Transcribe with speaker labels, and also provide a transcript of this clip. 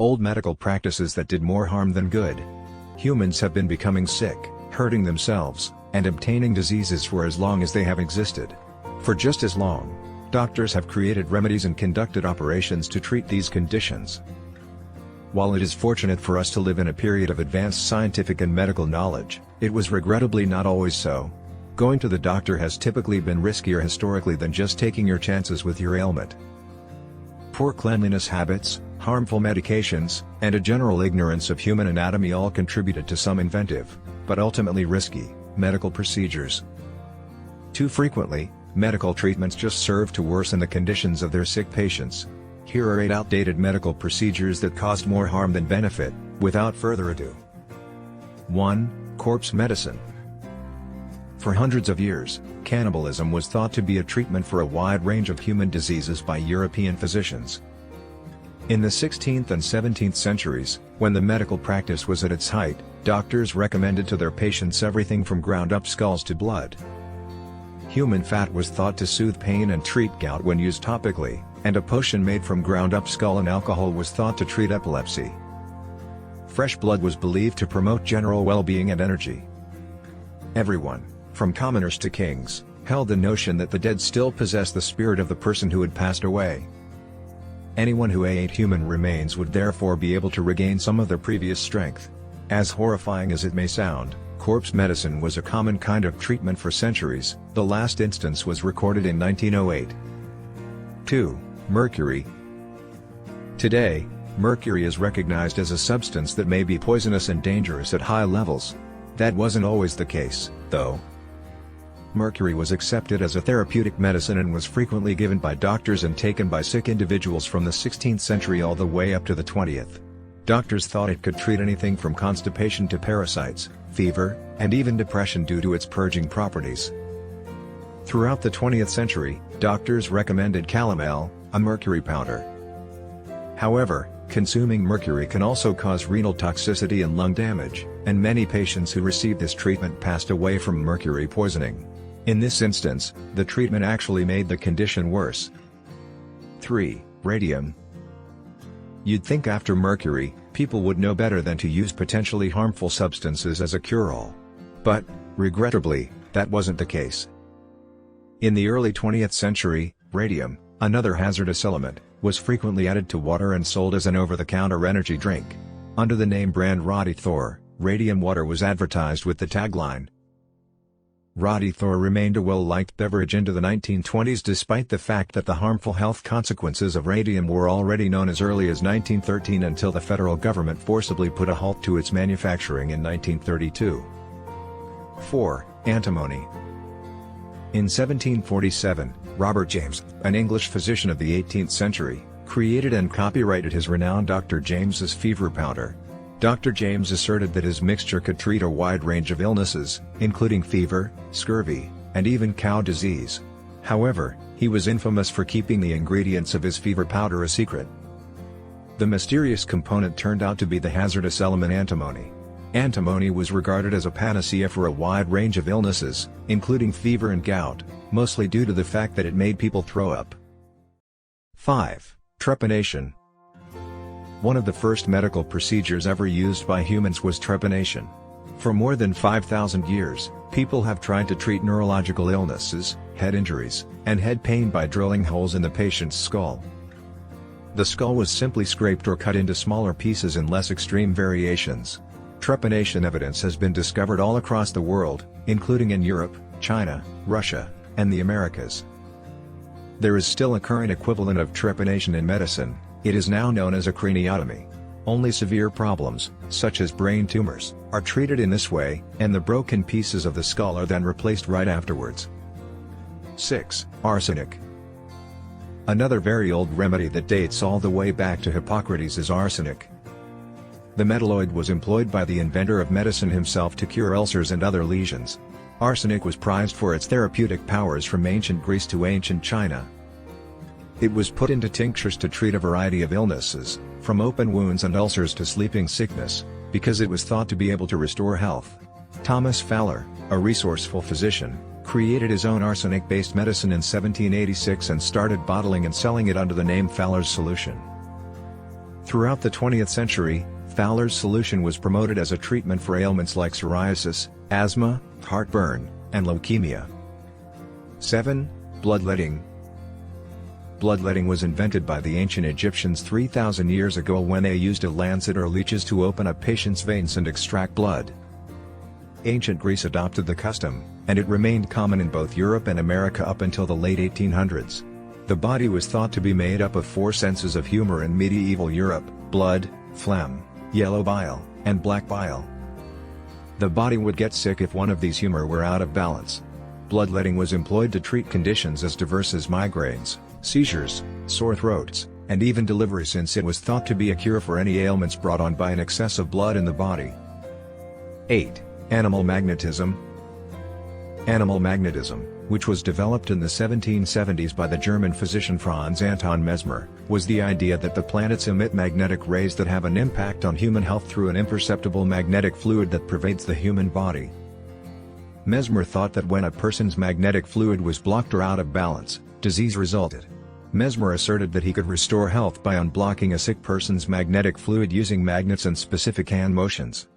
Speaker 1: old medical practices that did more harm than good. Humans have been becoming sick, hurting themselves, and obtaining diseases for as long as they have existed. For just as long, doctors have created remedies and conducted operations to treat these conditions. While it is fortunate for us to live in a period of advanced scientific and medical knowledge, it was regrettably not always so. Going to the doctor has typically been riskier historically than just taking your chances with your ailment. Poor cleanliness habits, harmful medications, and a general ignorance of human anatomy all contributed to some inventive, but ultimately risky, medical procedures. Too frequently, medical treatments just serve to worsen the conditions of their sick patients. Here are 8 outdated medical procedures that caused more harm than benefit, without further ado. 1. Corpse medicine. For hundreds of years, cannibalism was thought to be a treatment for a wide range of human diseases by European physicians. In the 16th and 17th centuries, when the medical practice was at its height, doctors recommended to their patients everything from ground-up skulls to blood. Human fat was thought to soothe pain and treat gout when used topically, and a potion made from ground-up skull and alcohol was thought to treat epilepsy. Fresh blood was believed to promote general well-being and energy. Everyone, from commoners to kings, held the notion that the dead still possessed the spirit of the person who had passed away. Anyone who ate human remains would therefore be able to regain some of their previous strength. As horrifying as it may sound, corpse medicine was a common kind of treatment for centuries. The last instance was recorded in 1908. 2. Mercury. Today, mercury is recognized as a substance that may be poisonous and dangerous at high levels. That wasn't always the case, though. Mercury was accepted as a therapeutic medicine and was frequently given by doctors and taken by sick individuals from the 16th century all the way up to the 20th. Doctors thought it could treat anything from constipation to parasites, fever, and even depression due to its purging properties. Throughout the 20th century, doctors recommended calomel, a mercury powder. However, consuming mercury can also cause renal toxicity and lung damage, and many patients who received this treatment passed away from mercury poisoning. In this instance, the treatment actually made the condition worse. 3. Radium. You'd think after mercury, people would know better than to use potentially harmful substances as a cure-all. But, regrettably, that wasn't the case. In the early 20th century, radium, another hazardous element, was frequently added to water and sold as an over-the-counter energy drink. Under the name brand Radithor, radium water was advertised with the tagline. Radithor remained a well-liked beverage into the 1920s despite the fact that the harmful health consequences of radium were already known as early as 1913 until the federal government forcibly put a halt to its manufacturing in 1932. 4. Antimony. In 1747, Robert James, an English physician of the 18th century, created and copyrighted his renowned Dr. James's fever powder. Dr. James asserted that his mixture could treat a wide range of illnesses, including fever, scurvy, and even cow disease. However, he was infamous for keeping the ingredients of his fever powder a secret. The mysterious component turned out to be the hazardous element antimony. Antimony was regarded as a panacea for a wide range of illnesses, including fever and gout, mostly due to the fact that it made people throw up. 5. Trepanation. One of the first medical procedures ever used by humans was trepanation. For more than 5,000 years, people have tried to treat neurological illnesses, head injuries, and head pain by drilling holes in the patient's skull. The skull was simply scraped or cut into smaller pieces in less extreme variations. Trepanation evidence has been discovered all across the world, including in Europe, China, Russia, and the Americas. There is still a current equivalent of trepanation in medicine. It is now known as a craniotomy. Only severe problems, such as brain tumors, are treated in this way, and the broken pieces of the skull are then replaced right afterwards. 6. Arsenic. Another very old remedy that dates all the way back to Hippocrates is arsenic. The metalloid was employed by the inventor of medicine himself to cure ulcers and other lesions. Arsenic was prized for its therapeutic powers from ancient Greece to ancient China. It was put into tinctures to treat a variety of illnesses, from open wounds and ulcers to sleeping sickness, because it was thought to be able to restore health. Thomas Fowler, a resourceful physician, created his own arsenic-based medicine in 1786 and started bottling and selling it under the name Fowler's Solution. Throughout the 20th century, Fowler's solution was promoted as a treatment for ailments like psoriasis, asthma, heartburn, and leukemia. 7. Bloodletting. Bloodletting was invented by the ancient Egyptians 3,000 years ago when they used a lancet or leeches to open a patient's veins and extract blood. Ancient Greece adopted the custom, and it remained common in both Europe and America up until the late 1800s. The body was thought to be made up of 4 senses of humor in medieval Europe: blood, phlegm, yellow bile, and black bile. The body would get sick if one of these humor were out of balance. Bloodletting was employed to treat conditions as diverse as migraines, seizures, sore throats, and even delivery, since it was thought to be a cure for any ailments brought on by an excess of blood in the body. 8. Animal magnetism. Animal magnetism, which was developed in the 1770s by the German physician Franz Anton Mesmer, was the idea that the planets emit magnetic rays that have an impact on human health through an imperceptible magnetic fluid that pervades the human body. Mesmer thought that when a person's magnetic fluid was blocked or out of balance, disease resulted. Mesmer asserted that he could restore health by unblocking a sick person's magnetic fluid using magnets and specific hand motions.